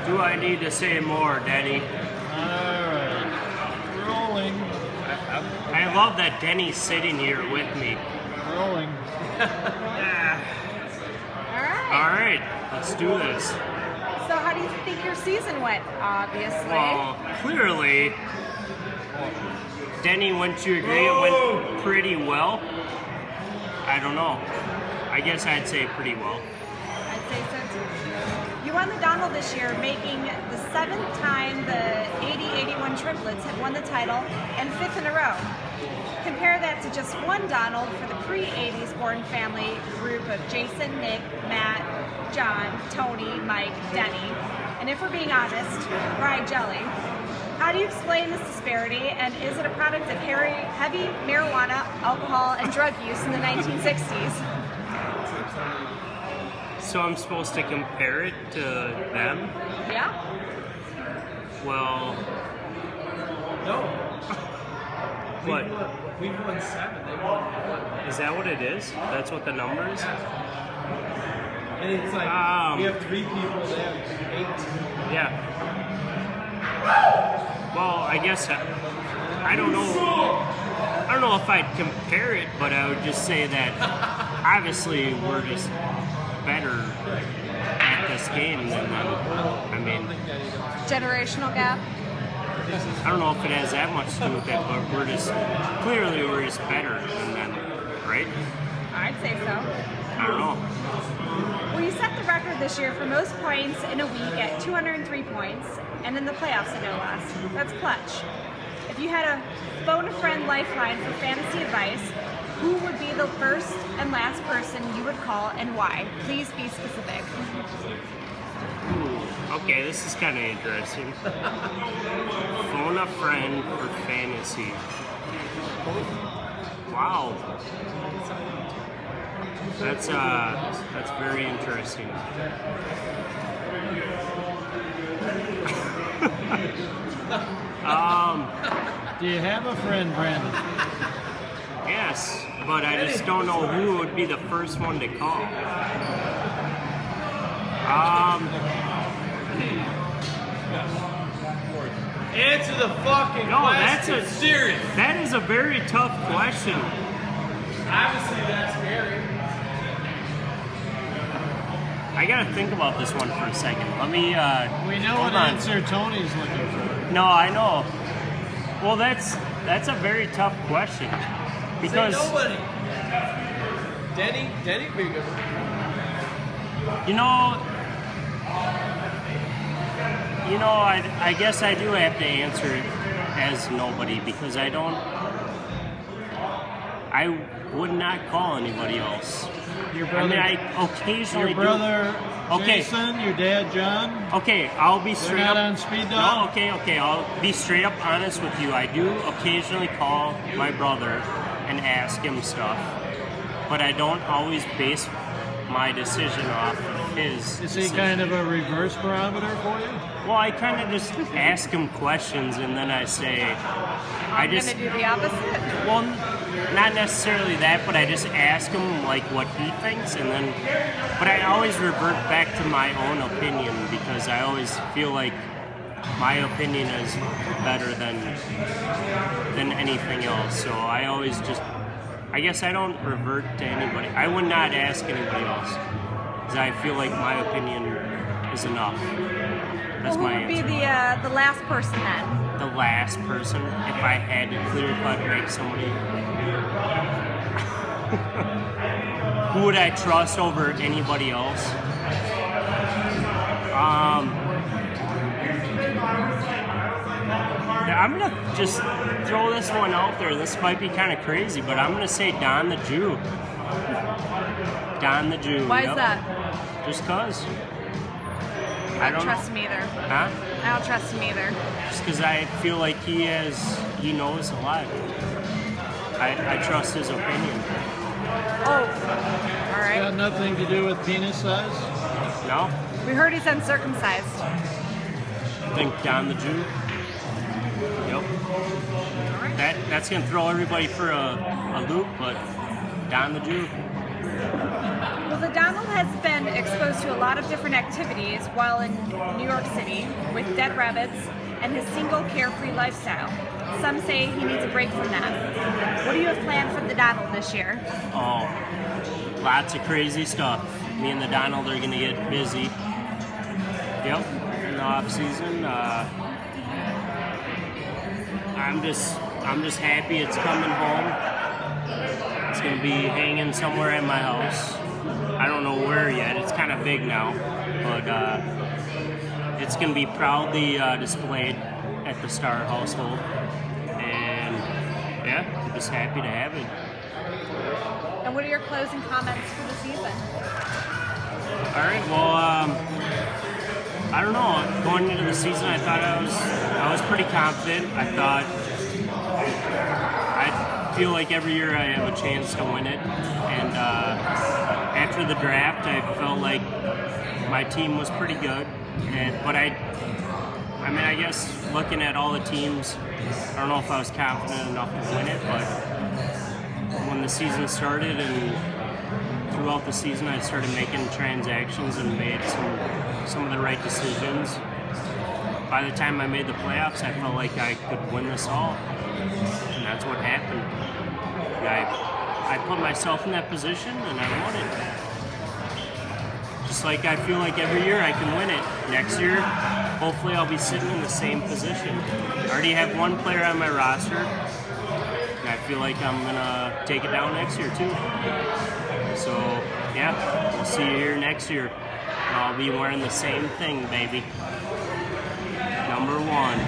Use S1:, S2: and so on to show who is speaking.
S1: Do I need to say more, Denny?
S2: Alright. Rolling.
S1: I love that Denny's sitting here with me.
S2: Rolling.
S3: All right.
S1: Alright, let's do this.
S3: So how do you think your season went? Obviously.
S1: Well, clearly, Denny, wouldn't you agree it went pretty well? I don't know. I guess I'd say pretty well.
S3: I'd say so too. You won the Donald this year, making the 7th time the 80-81 triplets have won the title and 5th in a row. Compare that to just one Donald for the pre-80s born family group of Jason, Nick, Matt, John, Tony, Mike, Denny, and if we're being honest, Rye Jelly. How do you explain this disparity, and is it a product of heavy marijuana, alcohol, and drug use in the 1960s?
S1: So I'm supposed to compare it to them?
S3: Yeah?
S1: Well,
S4: No.
S1: what?
S4: We've won 7. They won 1.
S1: Is that what it is? That's what the number is?
S4: And it's like we have 3 people. They have 8.
S1: Yeah. Well, I guess I don't know. I don't know if I'd compare it, but I would just say that obviously we're just better at this game than them. I mean,
S3: Generational gap?
S1: I don't know if it has that much to do with it, but we're just better than them, right?
S3: I'd say so.
S1: I don't know.
S3: Well, you set the record this year for most points in a week at 203 points, and in the playoffs at no less. That's clutch. If you had a phone-a-friend lifeline for fantasy advice, who would be the first and last person you would call and why? Please be specific.
S1: Ooh, okay, this is kind of interesting. Phone a friend for fantasy. Wow. That's very interesting.
S2: Do you have a friend, Brandon?
S1: Yes, but I just don't know who would be the first one to call.
S4: Answer the fucking
S1: No,
S4: question. Serious.
S1: that is a very tough question.
S4: Obviously, that's scary.
S1: I gotta think about this one for a second. Let me.
S2: We know
S1: hold
S2: what
S1: on.
S2: answer Tony's looking for.
S1: No, I know. Well, that's a very tough question because
S4: Say nobody. Denny be a good one.
S1: I guess I do have to answer it as nobody because I would not call anybody else.
S2: Your brother,
S1: I mean, I occasionally
S2: your brother
S1: Okay.
S2: Jason, your dad John.
S1: Okay, I'll be
S2: They're
S1: straight
S2: not
S1: up.
S2: on speed dial?
S1: No, okay, I'll be straight up honest with you. I do occasionally call my brother and ask him stuff, but I don't always base my decision off of his
S2: Is he
S1: decision.
S2: kind of a reverse barometer for you?
S1: Well, I kind of just ask him questions and then I say,
S3: I'm going to do the opposite.
S1: well, not necessarily that, but I just ask him like what he thinks, and then, but I always revert back to my own opinion because I always feel like my opinion is better than anything else. So I always just, I guess I don't revert to anybody. I would not ask anybody else because I feel like my opinion is enough. That's
S3: Who
S1: my
S3: would be
S1: answer.
S3: the last person then?
S1: The last person, if I had to clear cut make somebody. Who would I trust over anybody else? I'm gonna just throw this one out there. This might be kind of crazy, but I'm gonna say Don the Jew. Don the Jew.
S3: Why
S1: yep.
S3: is that?
S1: Just cause.
S3: I don't
S1: know.
S3: trust him either.
S1: Huh?
S3: I don't trust him either.
S1: Just because I feel like he knows a lot. I trust his opinion.
S3: Oh, all
S2: Got
S3: right.
S2: nothing to do with penis size?
S1: No?
S3: We heard he's uncircumcised.
S1: I think Don the Jew. Yep. That's gonna throw everybody for a loop, but Don the Jew.
S3: Well, Well, the Donald has been exposed to a lot of different activities while in New York City with dead rabbits and his single carefree lifestyle. Some say he needs a break from that. What do you have planned for the Donald this year?
S1: Oh, lots of crazy stuff. Me and the Donald are gonna get busy. Yep, in the off season. I'm just happy it's coming home. It's gonna be hanging somewhere at my house. I don't know where yet. It's kind of big now, but it's gonna be proudly displayed at the Starr household. And yeah, I'm just happy to have it.
S3: And what are your closing comments for the season?
S1: All right. Well, I don't know. Going into the season, I thought I was pretty confident. I feel like every year I have a chance to win it. And after the draft, I felt like my team was pretty good. But I mean, I guess looking at all the teams, I don't know if I was confident enough to win it. But when the season started and throughout the season, I started making transactions and made some of the right decisions. By the time I made the playoffs, I felt like I could win this all, and that's what happened. I put myself in that position, and I won it. Just like I feel like every year I can win it. Next year, hopefully I'll be sitting in the same position. I already have one player on my roster, and I feel like I'm gonna take it down next year too. So, yeah, we'll see you here next year. I'll be wearing the same thing, baby. Number 1.